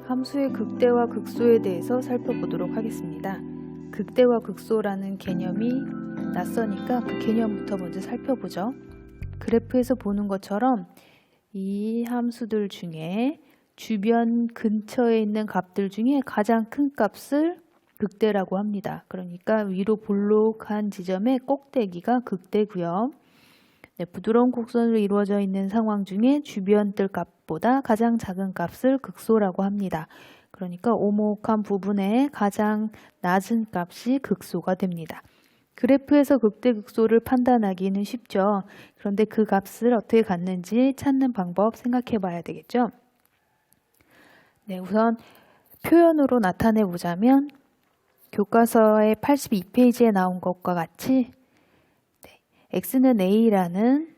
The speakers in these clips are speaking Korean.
함수의 극대와 극소에 대해서 살펴보도록 하겠습니다. 극대와 극소라는 개념이 낯서니까 그 개념부터 먼저 살펴보죠. 그래프에서 보는 것처럼 이 함수들 중에 주변 근처에 있는 값들 중에 가장 큰 값을 극대라고 합니다. 그러니까 위로 볼록한 지점의 꼭대기가 극대고요. 부드러운 곡선으로 이루어져 있는 상황 중에 주변 뜰 값보다 가장 작은 값을 극소라고 합니다. 그러니까 오목한 부분의 가장 낮은 값이 극소가 됩니다. 그래프에서 극대 극소를 판단하기는 쉽죠. 그런데 그 값을 어떻게 갖는지 찾는 방법 생각해 봐야 되겠죠. 우선 표현으로 나타내 보자면 교과서의 82페이지에 나온 것과 같이 x는 a라는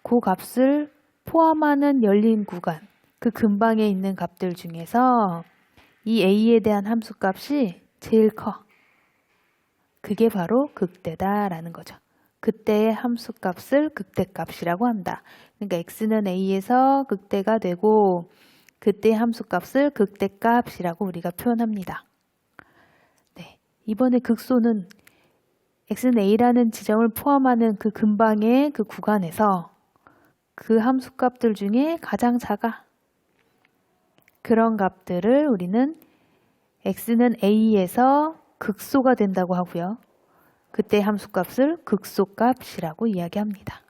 그 값을 포함하는 열린 구간, 그 근방에 있는 값들 중에서 이 a에 대한 함수값이 제일 커. 그게 바로 극대다라는 거죠. 그때의 함수값을 극대값이라고 한다. 그러니까 x는 a에서 극대가 되고 그때의 함수값을 극대값이라고 우리가 표현합니다. 이번에 극소는 x는 a라는 지점을 포함하는 그 근방의 그 구간에서 그 함수값들 중에 가장 작아. 그런 값들을 우리는 x는 a에서 극소가 된다고 하고요. 그때 함수값을 극소값이라고 이야기합니다.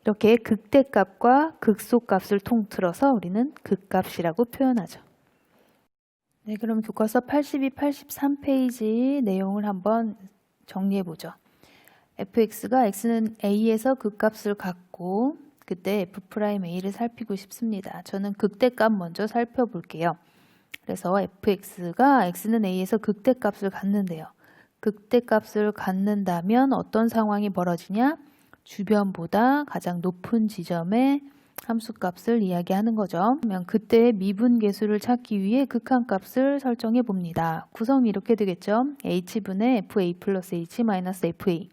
이렇게 극대값과 극소값을 통틀어서 우리는 극값이라고 표현하죠. 그럼 교과서 82, 83페이지 내용을 한번 정리해보죠. fx가 x는 a에서 극값을 갖고 그때 f'a를 살피고 싶습니다. 저는 극대값 먼저 살펴볼게요. 그래서 fx가 x는 a에서 극대값을 갖는데요. 극대값을 갖는다면 어떤 상황이 벌어지냐? 주변보다 가장 높은 지점의 함수값을 이야기하는 거죠. 그러면 그때 미분계수를 찾기 위해 극한값을 설정해 봅니다. 구성이 이렇게 되겠죠. h분의 fa 플러스 h 마이너스 fa.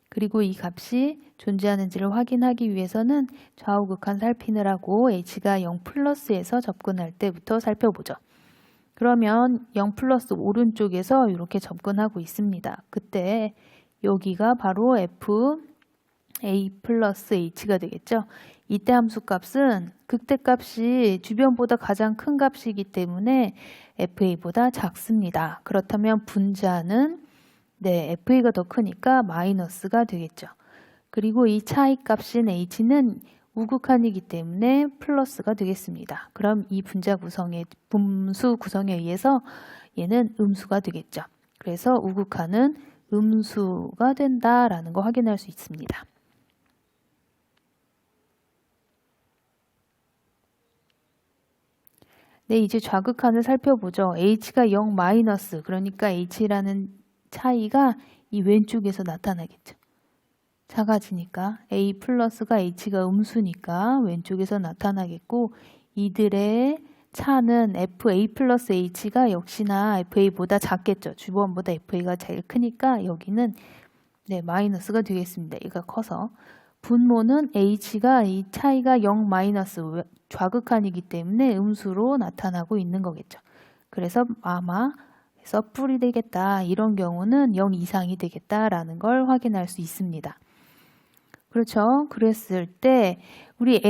그리고 이 값이 존재하는지를 확인하기 위해서는 좌우 극한 살피느라고 h가 0 플러스에서 접근할 때부터 살펴보죠. 그러면 0 플러스 오른쪽에서 이렇게 접근하고 있습니다. 그때 여기가 바로 fa 플러스 h가 되겠죠. 이때 함수값은 극대값이 주변보다 가장 큰 값이기 때문에 fa보다 작습니다. 그렇다면 분자는 fa가 더 크니까 마이너스가 되겠죠. 그리고 이 차이값인 h는 우극한이기 때문에 플러스가 되겠습니다. 그럼 이 분자 구성의 분수 구성에 의해서 얘는 음수가 되겠죠. 그래서 우극한은 음수가 된다라는 거 확인할 수 있습니다. 이제 좌극한을 살펴보죠. h가 0 마이너스, 그러니까 h라는 차이가 이 왼쪽에서 나타나겠죠. 작아지니까 a 플러스가 h가 음수니까 왼쪽에서 나타나겠고 이들의 차는 fa 플러스 h가 역시나 fa보다 작겠죠. 주변보다 fa가 제일 크니까 여기는 마이너스가 되겠습니다. 얘가 커서 분모는 h가 이 차이가 0 마이너스 좌극한이기 때문에 음수로 나타나고 있는 거겠죠. 그래서 아마 뿔이 되겠다. 이런 경우는 0 이상이 되겠다라는 걸 확인할 수 있습니다. 그렇죠. 그랬을 때 우리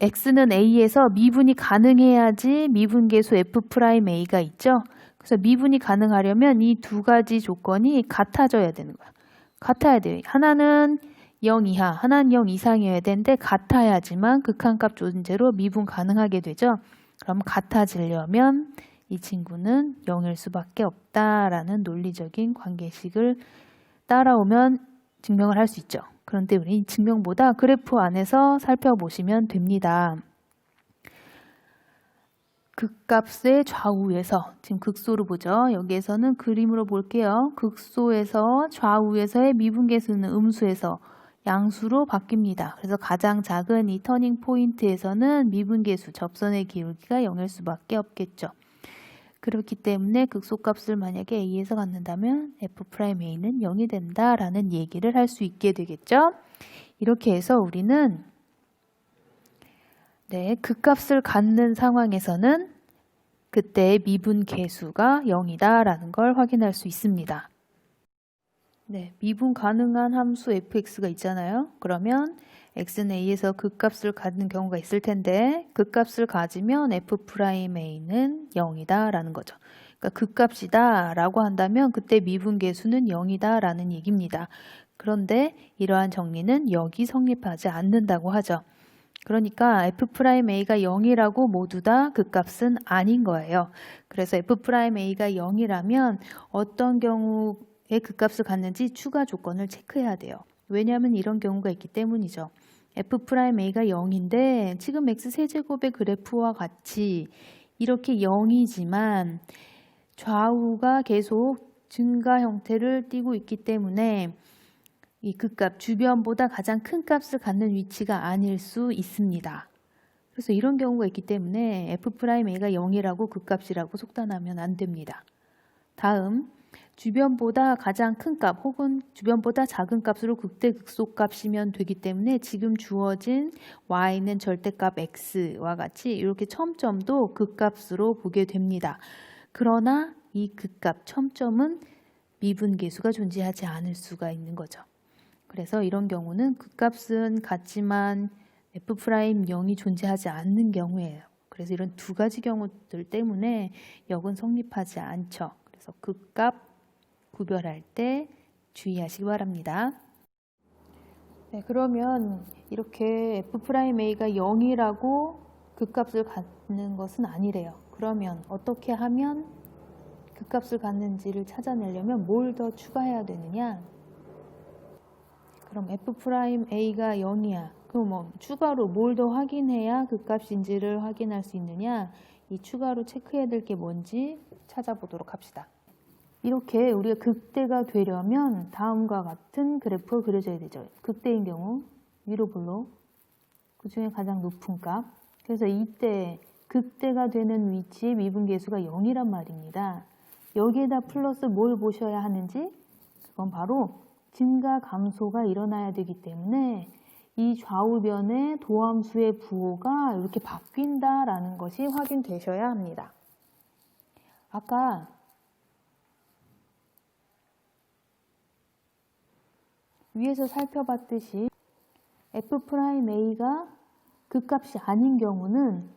x는 a에서 미분이 가능해야지 미분계수 f'a가 있죠. 그래서 미분이 가능하려면 이 두 가지 조건이 같아져야 되는 거야. 같아야 돼요. 하나는 0 이하, 하나는 0 이상이어야 되는데 같아야지만 극한값 존재로 미분 가능하게 되죠. 그럼 같아지려면 이 친구는 0일 수밖에 없다라는 논리적인 관계식을 따라오면 증명을 할 수 있죠. 그런데 우리 증명보다 그래프 안에서 살펴보시면 됩니다. 극값의 좌우에서, 지금 극소로 보죠. 여기에서는 그림으로 볼게요. 극소에서 좌우에서의 미분계수는 음수에서 양수로 바뀝니다. 그래서 가장 작은 이 터닝 포인트에서는 미분계수, 접선의 기울기가 0일 수밖에 없겠죠. 그렇기 때문에 극소값을 만약에 a에서 갖는다면 f'a는 0이 된다라는 얘기를 할 수 있게 되겠죠. 이렇게 해서 우리는 극값을 갖는 상황에서는 그때 미분 계수가 0이다 라는 걸 확인할 수 있습니다. 네, 미분 가능한 함수 fx가 있잖아요. 그러면 x는 a에서 극값을 갖는 경우가 있을 텐데 극값을 가지면 f'a는 0이다 라는 거죠. 그러니까 극값이다 라고 한다면 그때 미분계수는 0이다 라는 얘기입니다. 그런데 이러한 정리는 여기 성립하지 않는다고 하죠. 그러니까 f'a가 0이라고 모두 다 극값은 아닌 거예요. 그래서 f'a가 0이라면 어떤 경우에 극값을 갖는지 추가 조건을 체크해야 돼요. 왜냐하면 이런 경우가 있기 때문이죠. f'a가 0인데 지금 x세제곱의 그래프와 같이 이렇게 0이지만 좌우가 계속 증가 형태를 띠고 있기 때문에 이 극값 주변보다 가장 큰 값을 갖는 위치가 아닐 수 있습니다. 그래서 이런 경우가 있기 때문에 f'a가 0이라고 극값이라고 속단하면 안 됩니다. 다음 주변보다 가장 큰 값 혹은 주변보다 작은 값으로 극대극소값이면 되기 때문에 지금 주어진 y는 절대값 x와 같이 이렇게 첨점도 극값으로 보게 됩니다. 그러나 이 극값 첨점은 미분계수가 존재하지 않을 수가 있는 거죠. 그래서 이런 경우는 극값은 같지만 f'0이 존재하지 않는 경우예요. 그래서 이런 두 가지 경우들 때문에 역은 성립하지 않죠. 그래서 극값 구별할 때 주의하시기 바랍니다. 네, 그러면 이렇게 f'a가 0이라고 극값을 갖는 것은 아니래요. 그러면 어떻게 하면 극값을 갖는지를 찾아내려면 뭘 더 추가해야 되느냐? 그럼 f'a가 0이야. 그럼 뭐 추가로 뭘 더 확인해야 극값인지를 확인할 수 있느냐? 이 추가로 체크해야 될 게 뭔지 찾아보도록 합시다. 이렇게 우리가 극대가 되려면 다음과 같은 그래프가 그려져야 되죠. 극대인 경우 위로 볼록 그 중에 가장 높은 값. 그래서 이때 극대가 되는 위치의 미분계수가 0이란 말입니다. 여기에다 플러스 뭘 보셔야 하는지 그건 바로 증가 감소가 일어나야 되기 때문에 이 좌우변의 도함수의 부호가 이렇게 바뀐다라는 것이 확인되셔야 합니다. 아까 위에서 살펴봤듯이 f'a가 극값이 아닌 경우는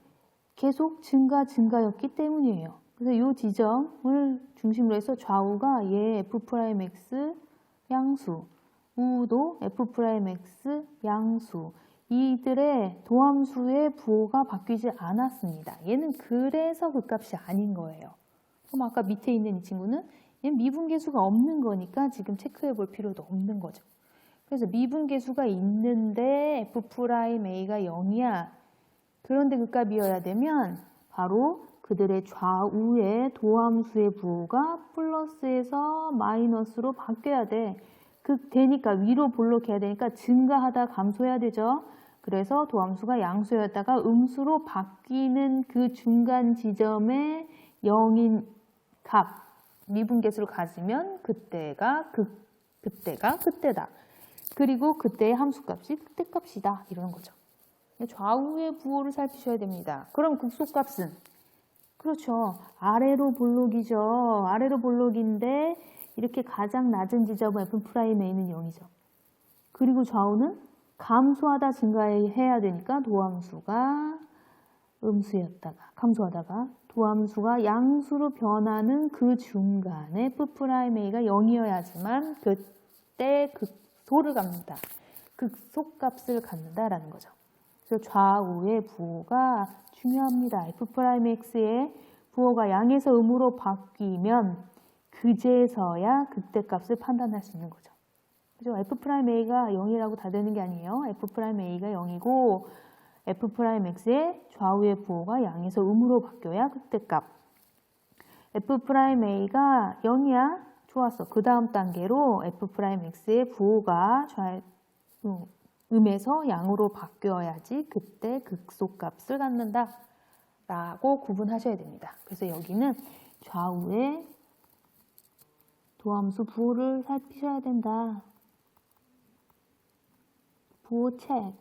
계속 증가였기 때문이에요. 그래서 이 지점을 중심으로 해서 좌우가 얘 f'x 양수, 우도 f'x 양수, 이들의 도함수의 부호가 바뀌지 않았습니다. 얘는 그래서 극값이 아닌 거예요. 그럼 아까 밑에 있는 이 친구는 얘는 미분계수가 없는 거니까 지금 체크해 볼 필요도 없는 거죠. 그래서 미분계수가 있는데 f'a가 0이야. 그런데 극값이어야 되면 바로 그들의 좌우의 도함수의 부호가 플러스에서 마이너스로 바뀌어야 돼. 되니까 위로 볼록해야 되니까 증가하다 감소해야 되죠. 그래서 도함수가 양수였다가 음수로 바뀌는 그 중간 지점에 0인 값, 미분계수를 가지면 그때가 그때다. 그리고 그때의 함수값이 그때값이다. 이러는 거죠. 좌우의 부호를 살피셔야 됩니다. 그럼 극소값은? 그렇죠. 아래로 볼록이죠. 아래로 볼록인데 이렇게 가장 낮은 지점은 f'a는 0이죠. 그리고 좌우는 감소하다 증가해야 되니까 도함수가 음수였다가 감소하다가 도함수가 양수로 변하는 그 중간에 f'a가 0이어야지만 그때 극소를 갖는다. 극소값을 갖는다라는 거죠. 그래서 좌우의 부호가 중요합니다. f'x의 부호가 양에서 음으로 바뀌면 그제서야 그때값을 판단할 수 있는 거죠. 그죠? f'a가 0이라고 다 되는 게 아니에요. f'a가 0이고 f'x의 좌우의 부호가 양에서 음으로 바뀌어야 그때값. f'a가 0이야? 좋았어. 그 다음 단계로 f'x의 부호가 음에서 양으로 바뀌어야지 그때 극소값을 갖는다 라고 구분하셔야 됩니다. 그래서 여기는 좌우의 도함수 부호를 살피셔야 된다. 부호 체크.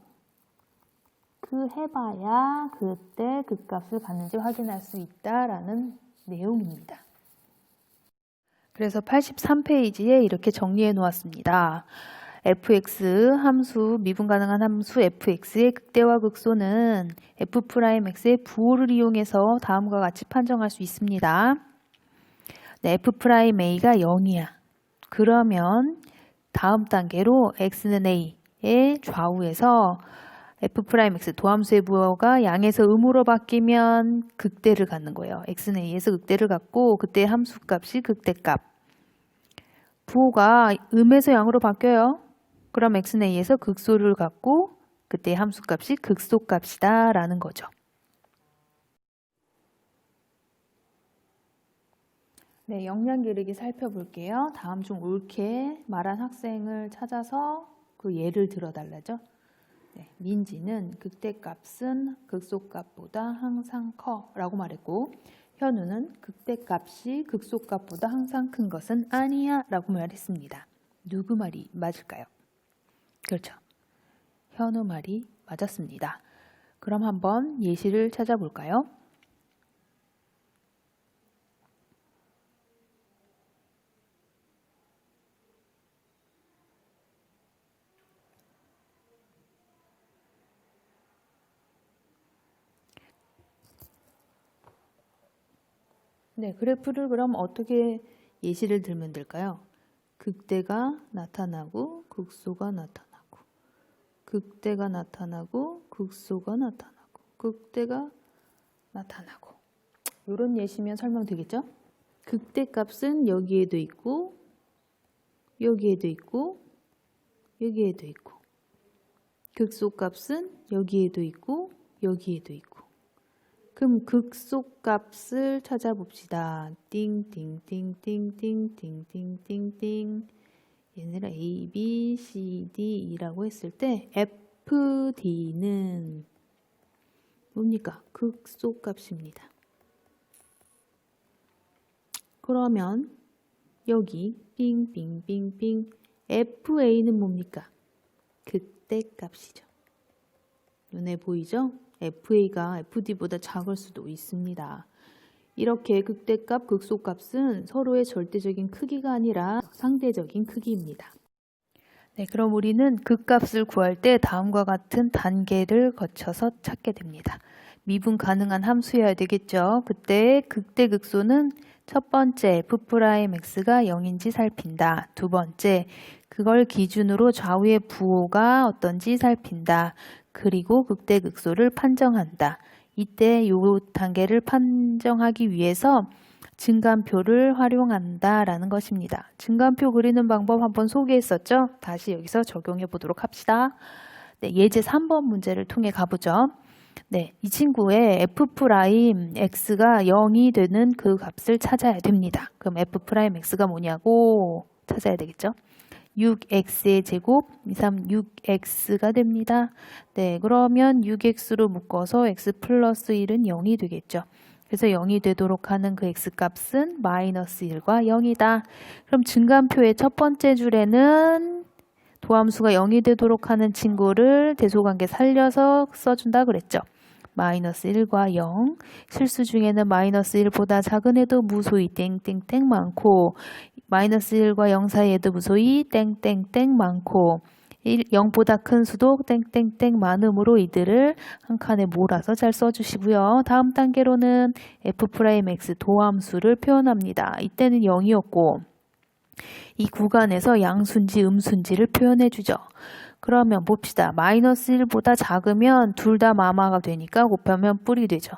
체크해봐야 그때 극값을 갖는지 확인할 수 있다라는 내용입니다. 그래서 83페이지에 이렇게 정리해 놓았습니다. fx 함수, 미분 가능한 함수 fx의 극대와 극소는 f'x의 부호를 이용해서 다음과 같이 판정할 수 있습니다. 네, f'a가 0이야. 그러면 다음 단계로 x는 a의 좌우에서 f'x 도함수의 부호가 양에서 음으로 바뀌면 극대를 갖는 거예요. x는 a에서 극대를 갖고 그때 함수값이 극대값. 부호가 음에서 양으로 바뀌어요. 그럼 x는 a에서 극소를 갖고 그때 함수값이 극소값이다 라는 거죠. 네, 역량 기르기 살펴볼게요. 다음 중 옳게 말한 학생을 찾아서 그 예를 들어달라죠. 네, 민지는 극대값은 극소값보다 항상 커 라고 말했고, 현우는 극대값이 극소값보다 항상 큰 것은 아니야 라고 말했습니다. 누구 말이 맞을까요? 그렇죠. 현우 말이 맞았습니다. 그럼 한번 예시를 찾아볼까요? 네, 그래프를 그럼 어떻게 예시를 들면 될까요? 극대가 나타나고 극소가 나타나고 극대가 나타나고 극소가 나타나고 극대가 나타나고 이런 예시면 설명되겠죠? 극대값은 여기에도 있고 여기에도 있고 여기에도 있고 극소값은 여기에도 있고 여기에도 있고 그럼 극소값을 찾아봅시다. 띵띵띵띵띵띵띵띵띵 얘네를 A, B, C, D, E라고 했을 때 FD는 뭡니까? 극소값입니다. 그러면 여기 빙빙빙빙 FA는 뭡니까? 극대값이죠. 눈에 보이죠? FA가 FD보다 작을 수도 있습니다. 이렇게 극대값, 극소값은 서로의 절대적인 크기가 아니라 상대적인 크기입니다. 네, 그럼 우리는 극값을 구할 때 다음과 같은 단계를 거쳐서 찾게 됩니다. 미분 가능한 함수여야 되겠죠. 그때 극대 극소는 첫 번째 f'x가 0인지 살핀다. 두 번째 그걸 기준으로 좌우의 부호가 어떤지 살핀다. 그리고 극대 극소를 판정한다. 이때 이 단계를 판정하기 위해서 증간표를 활용한다 라는 것입니다. 증간표 그리는 방법 한번 소개했었죠? 다시 여기서 적용해 보도록 합시다. 네, 예제 3번 문제를 통해 가보죠. 네, 이 친구의 f'x가 0이 되는 그 값을 찾아야 됩니다. 그럼 f'x가 뭐냐고 찾아야 되겠죠? 6x의 제곱 6x가 됩니다. 네, 그러면 6x로 묶어서 x 플러스 1은 0이 되겠죠. 그래서 0이 되도록 하는 그 x값은 마이너스 1과 0이다. 그럼 증간표의 첫 번째 줄에는 도함수가 0이 되도록 하는 친구를 대소관계 살려서 써준다 그랬죠. 마이너스 1과 0. 실수 중에는 마이너스 1보다 작은 애도 무소히 땡땡땡 많고 마이너스 1과 0 사이에도 무소히 땡땡땡 많고 0보다 큰 수도 땡땡땡 많음으로 이들을 한 칸에 몰아서 잘 써주시고요. 다음 단계로는 f'x 도함수를 표현합니다. 이때는 0이었고 이 구간에서 양수인지 음수인지를 표현해 주죠. 그러면 봅시다. 마이너스 1보다 작으면 둘 다 마마가 되니까 곱하면 뿔이 되죠.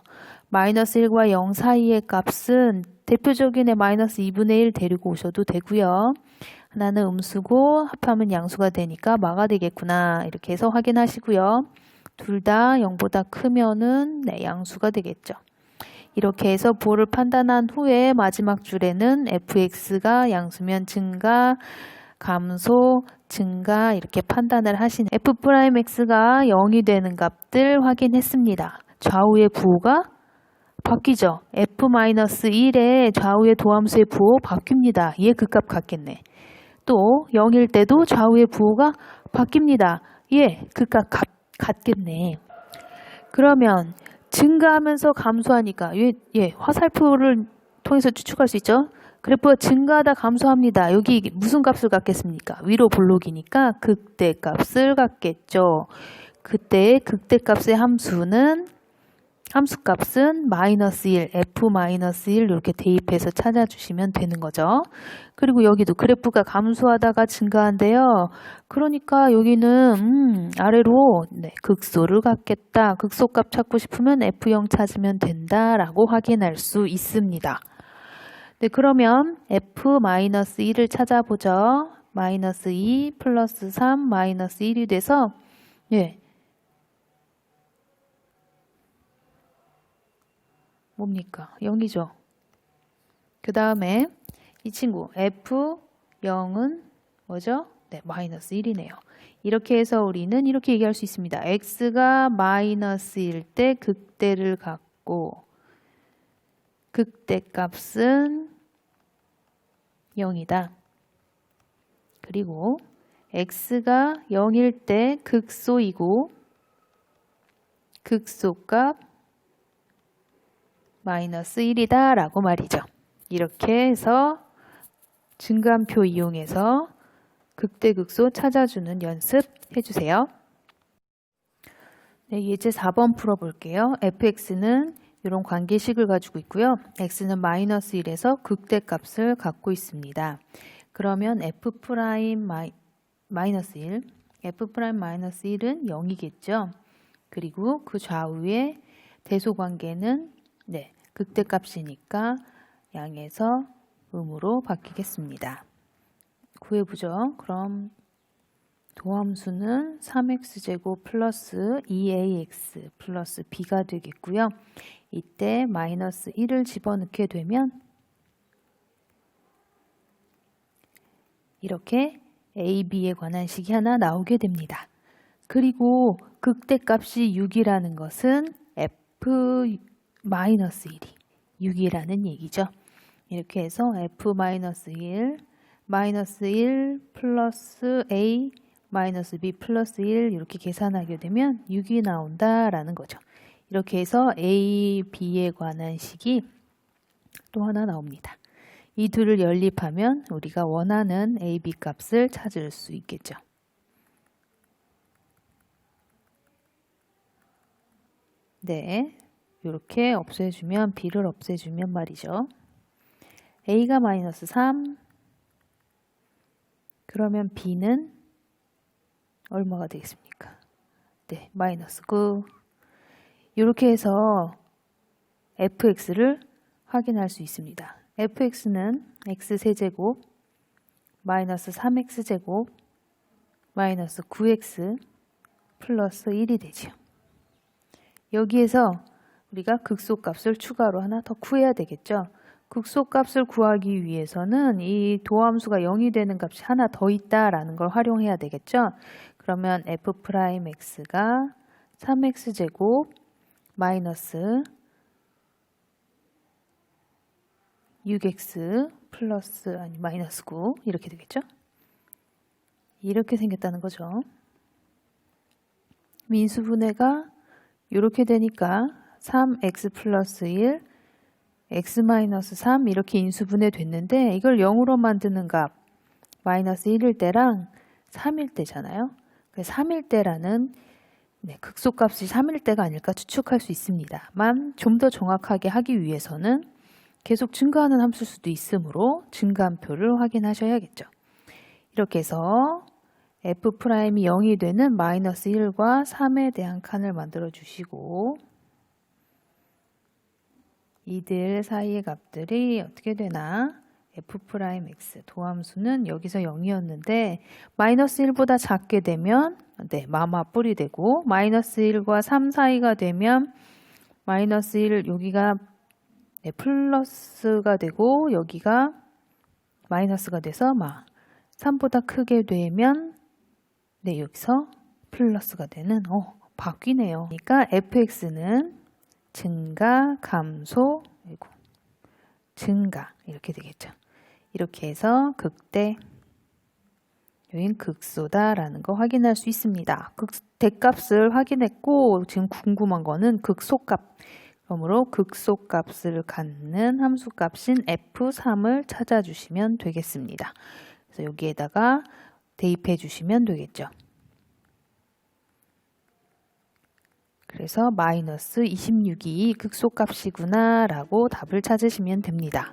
마이너스 1과 0 사이의 값은 대표적인 애 마이너스 2분의 1 데리고 오셔도 되고요. 하나는 음수고 합하면 양수가 되니까 마가 되겠구나. 이렇게 해서 확인하시고요. 둘 다 0보다 크면은 네, 양수가 되겠죠. 이렇게 해서 부호를 판단한 후에 마지막 줄에는 fx가 양수면 증가, 감소, 증가 이렇게 판단을 하시는 f'x가 0이 되는 값들 확인했습니다. 좌우의 부호가 바뀌죠. f-1의 좌우의 도함수의 부호 바뀝니다. 얘 극값 같겠네. 또 0일 때도 좌우의 부호가 바뀝니다. 얘 극값 같겠네. 그러면 증가하면서 감소하니까 화살표를 통해서 추측할 수 있죠. 그래프가 증가하다 감소합니다. 여기 무슨 값을 갖겠습니까? 위로 볼록이니까 극대값을 갖겠죠. 그때 극대값의 함수값은 -1, f-1 이렇게 대입해서 찾아주시면 되는 거죠. 그리고 여기도 그래프가 감소하다가 증가한대요. 그러니까 여기는 아래로 극소를 갖겠다. 극소값 찾고 싶으면 f0 찾으면 된다라고 확인할 수 있습니다. 네, 그러면 f-1을 찾아보죠. -2 플러스 3 -1이 돼서 뭡니까? 0이죠. 그 다음에 이 친구 f0은 뭐죠? 네, -1이네요. 이렇게 해서 우리는 이렇게 얘기할 수 있습니다. x가 -1일 때 극대를 갖고 극대값은 0이다. 그리고 x가 0일 때 극소이고 극소값 -1이다 라고 말이죠. 이렇게 해서 증가함표 이용해서 극대극소 찾아주는 연습 해주세요. 네, 예제 4번 풀어볼게요. fx는 이런 관계식을 가지고 있고요. x는 -1에서 극대값을 갖고 있습니다. 그러면 f'-1, f'-1은 0이겠죠. 그리고 그 좌우의 대소관계는 극대값이니까 양에서 음으로 바뀌겠습니다. 구해보죠. 그럼 도함수는 3x제곱 플러스 2ax 플러스 b가 되겠고요. 이때 -1을 집어넣게 되면 이렇게 a, b에 관한 식이 하나 나오게 됩니다. 그리고 극대값이 6이라는 것은 f-1이 6이라는 얘기죠. 이렇게 해서 f-1 플러스 a 마이너스 b 플러스 1 이렇게 계산하게 되면 6이 나온다라는 거죠. 이렇게 해서 a, b에 관한 식이 또 하나 나옵니다. 이 둘을 연립하면 우리가 원하는 a, b 값을 찾을 수 있겠죠. 네, 이렇게 없애주면 b를 없애주면 말이죠. a가 -3 그러면 b는 얼마가 되겠습니까? 네, -9 이렇게 해서 fx를 확인할 수 있습니다. fx는 x세제곱 -3x제곱 -9x 플러스 1이 되죠. 여기에서 우리가 극소값을 추가로 하나 더 구해야 되겠죠. 극소값을 구하기 위해서는 이 도함수가 0이 되는 값이 하나 더 있다라는 걸 활용해야 되겠죠. 그러면 f'x가 3x제곱 마이너스 6x 플러스 마이너스 9 이렇게 되겠죠. 이렇게 생겼다는 거죠. 민수분해가 이렇게 되니까 3x 플러스 1 x 마이너스 3 이렇게 인수분해 됐는데 이걸 0으로 만드는 값 마이너스 1일 때랑 3일 때잖아요. 3일 때라는 극소값이 3일 때가 아닐까 추측할 수 있습니다만 좀 더 정확하게 하기 위해서는 계속 증가하는 함수일 수도 있으므로 증가함표를 확인하셔야겠죠. 이렇게 해서 f'이 0이 되는 마이너스 1과 3에 대한 칸을 만들어 주시고 이들 사이의 값들이 어떻게 되나 f'x 도함수는 여기서 0이었는데 마이너스 1보다 작게 되면 마마뿔이 되고 마이너스 1과 3 사이가 되면 마이너스 1 여기가 플러스가 되고 여기가 마이너스가 돼서 3보다 크게 되면 여기서 플러스가 되는 바뀌네요. 그러니까 fx는 증가, 감소, 그리고 증가 이렇게 되겠죠. 이렇게 해서 극대 여긴 극소다라는 거 확인할 수 있습니다. 대값을 확인했고 지금 궁금한 거는 극소값. 그러므로 극소값을 갖는 함수값인 F3을 찾아주시면 되겠습니다. 그래서 여기에다가 대입해 주시면 되겠죠. 그래서 마이너스 26이 극소값이구나 라고 답을 찾으시면 됩니다.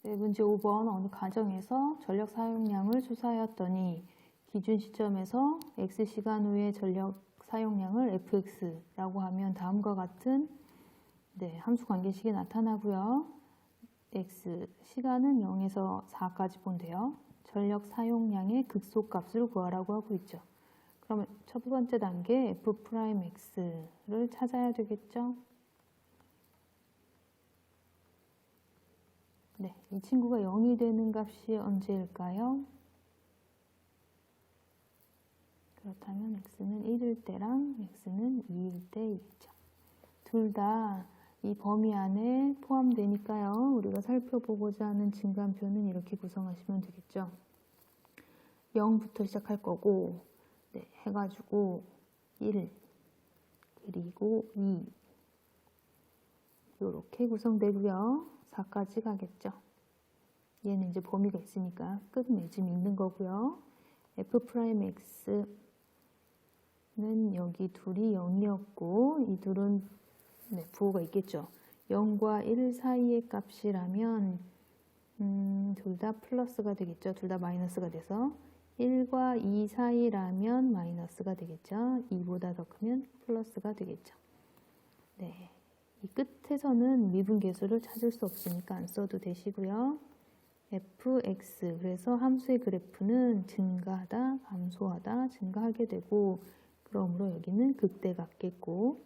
네, 문제 5번 어느 가정에서 전력 사용량을 조사하였더니 기준 시점에서 X시간 후의 전력 사용량을 fx라고 하면 다음과 같은 함수 관계식이 나타나고요. X 시간은 0에서 4까지 본대요. 전력 사용량의 극소값을 구하라고 하고 있죠. 그러면 첫 번째 단계 F'X를 찾아야 되겠죠. 네, 이 친구가 0이 되는 값이 언제일까요? 그렇다면 x는 1일 때랑 x는 2일 때이겠죠. 둘 다 이 범위 안에 포함되니까요. 우리가 살펴보고자 하는 증간표는 이렇게 구성하시면 되겠죠. 0부터 시작할 거고 해가지고 1 그리고 2 이렇게 구성되고요. 4까지 가겠죠. 얘는 이제 범위가 있으니까 끝맺음이 있는 거고요. F'X는 여기 둘이 0이었고 이 둘은 부호가 있겠죠. 0과 1 사이의 값이라면 둘 다 플러스가 되겠죠. 둘 다 마이너스가 돼서 1과 2 사이라면 마이너스가 되겠죠. 2보다 더 크면 플러스가 되겠죠. 네, 이 끝에서는 미분계수를 찾을 수 없으니까 안 써도 되시고요. fx, 그래서 함수의 그래프는 증가하다, 감소하다, 증가하게 되고 그러므로 여기는 극대 같겠고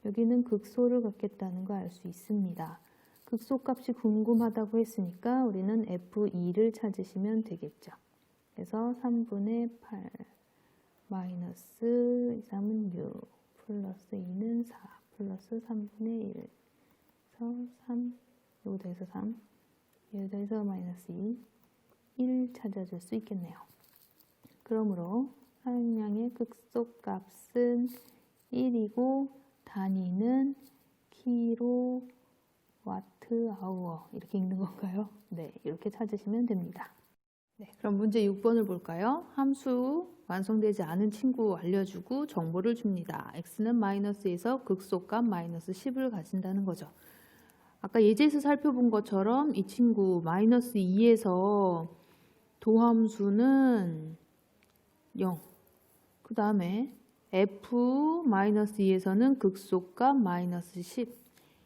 여기는 극소를 갖겠다는 거 알 수 있습니다. 극소값이 궁금하다고 했으니까 우리는 f2를 찾으시면 되겠죠. 그래서 3분의 8 마이너스 3은 6 플러스 2는 4 플러스 3분의 1 그래서 3 요거 더해서 3 요거 더해서 마이너스 2 1 찾아줄 수 있겠네요. 그러므로 사용량의 극소값은 1이고 단위는 킬로와트 아워 이렇게 읽는 건가요? 네, 이렇게 찾으시면 됩니다. 네, 그럼 문제 6번을 볼까요? 함수 완성되지 않은 친구 알려주고 정보를 줍니다. x는 마이너스에서 극소값 마이너스 10을 가진다는 거죠. 아까 예제에서 살펴본 것처럼 이 친구 마이너스 2에서 도함수는 0. 그 다음에 f-2에서는 극소값 마이너스 10.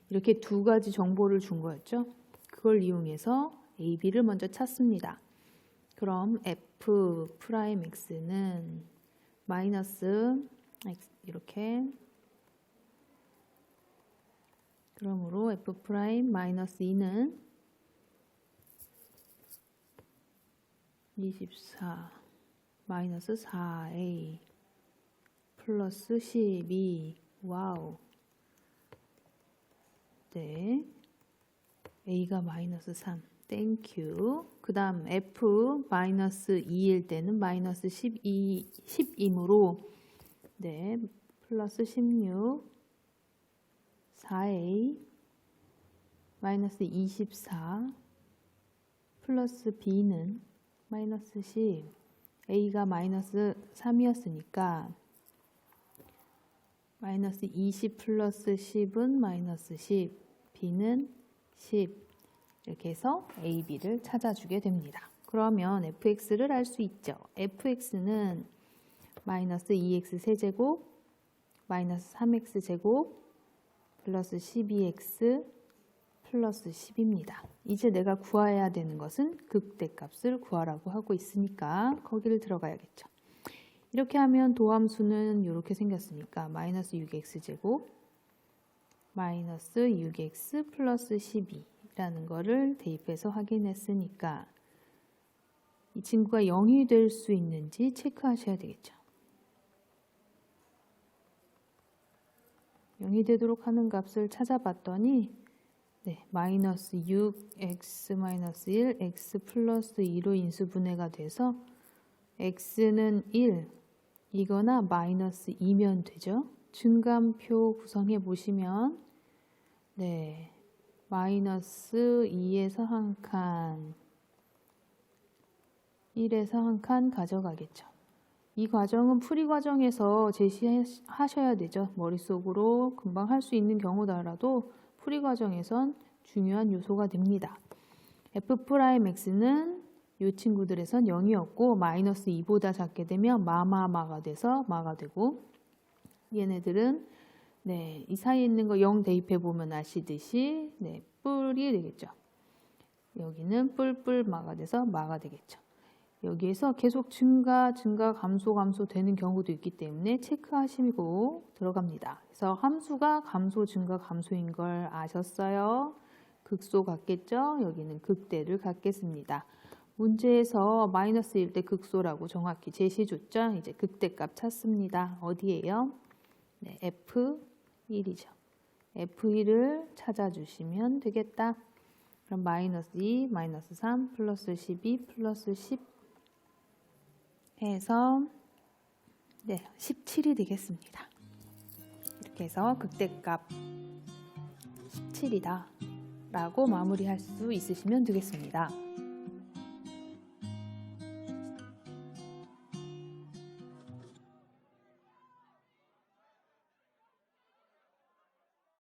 이렇게 두 가지 정보를 준 거였죠. 그걸 이용해서 a, b를 먼저 찾습니다. 그럼 f'x는 마이너스 x 이렇게 그러므로 f'-2는 24 마이너스 4a 플러스 12 와우 네 a가 마이너스 3 땡큐. 그 다음 f 마이너스 2일 때는 마이너스 10이므로 네 플러스 16 4a 마이너스 24 플러스 b는 마이너스 10 a가 마이너스 3이었으니까 마이너스 20 플러스 10은 마이너스 10 b는 10 이렇게 해서 a, b를 찾아주게 됩니다. 그러면 fx를 알 수 있죠. fx는 마이너스 2x 세제곱 마이너스 3x 제곱 플러스 12x 플러스 10입니다. 이제 내가 구해야 되는 것은 극대값을 구하라고 하고 있으니까 거기를 들어가야겠죠. 이렇게 하면 도함수는 이렇게 생겼으니까 마이너스 6x 제곱 마이너스 6x 플러스 12라는 거를 대입해서 확인했으니까 이 친구가 0이 될 수 있는지 체크하셔야 되겠죠. 0이 되도록 하는 값을 찾아봤더니 네, 마이너스 6x 마이너스 1 x 플러스 2로 인수분해가 돼서 x는 1 이거나 마이너스 2면 되죠. 증감표 구성해 보시면 네, 마이너스 2에서 한 칸 1에서 한 칸 가져가겠죠. 이 과정은 풀이 과정에서 제시하셔야 되죠. 머릿속으로 금방 할 수 있는 경우더라도 풀이 과정에선 중요한 요소가 됩니다. f'x는 이 친구들에선 0이었고 마이너스 2보다 작게 되면 마가 돼서 마가 되고 얘네들은 네, 이 사이에 있는 거 0 대입해 보면 아시듯이 네, 뿔이 되겠죠. 여기는 뿔뿔 마가 돼서 마가 되겠죠. 여기에서 계속 증가 감소 되는 경우도 있기 때문에 체크하시고 들어갑니다. 그래서 함수가 감소 증가 감소인 걸 아셨어요? 극소 같겠죠? 여기는 극대를 갖겠습니다. 문제에서 마이너스일 때 극소라고 정확히 제시해 줬죠? 이제 극대값 찾습니다. 어디예요? 네, F1이죠. F1을 찾아주시면 되겠다. 그럼 마이너스 2, 마이너스 3, 플러스 12, 플러스 10 해서 네, 17이 되겠습니다. 이렇게 해서 극대값 17이다 라고 마무리할 수 있으시면 되겠습니다.